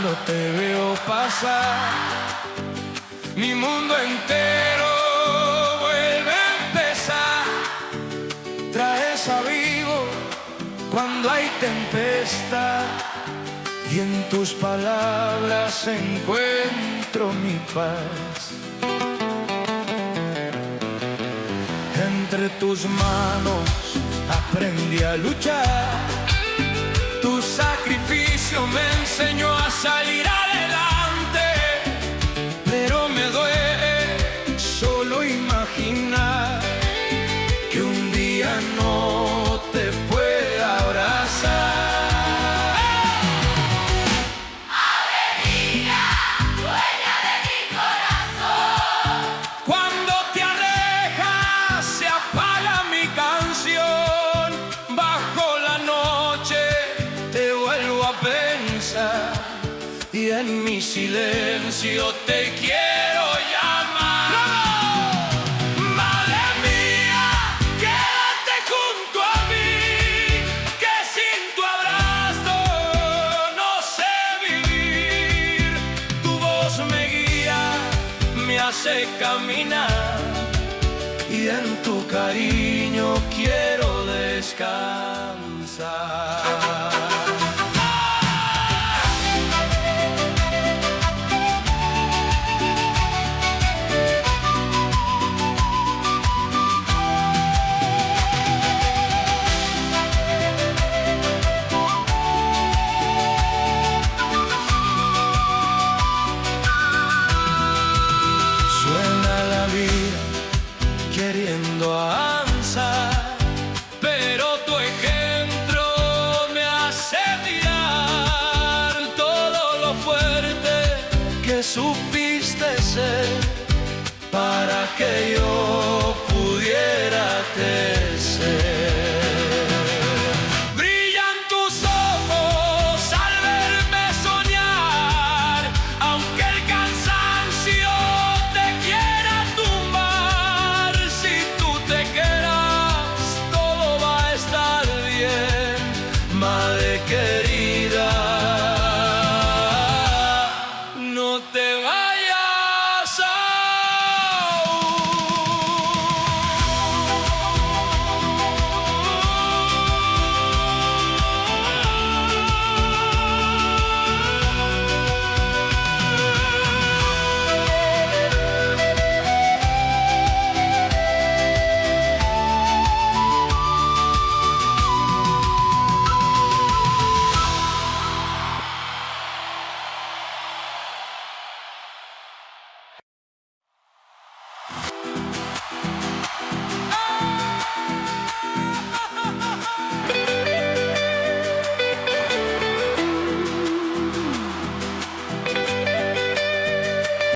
Cuando te veo pasar, mi mundo entero vuelve a empezar. Traes abrigo cuando hay tempestad, y en tus palabras encuentro mi paz. Entre tus manos aprendí a luchar. Tu sacrificio me enseñó a salir adelante, pero me duele solo imaginar que un día no te pueda abrazar. Ave mía, dueña de mi corazón. Cuando te alejas se apaga mi canción. Bajo la noche te vuelvo a pensar, y en mi silencio te quiero llamar. Madre mía, quédate junto a mí, que sin tu abrazo no sé vivir. Tu voz me guía, me hace caminar, y en tu cariño quiero descansar. Suena la vida queriendo avanzar, pero tu ejemplo me hace mirar todo lo fuerte que supiste ser para que yo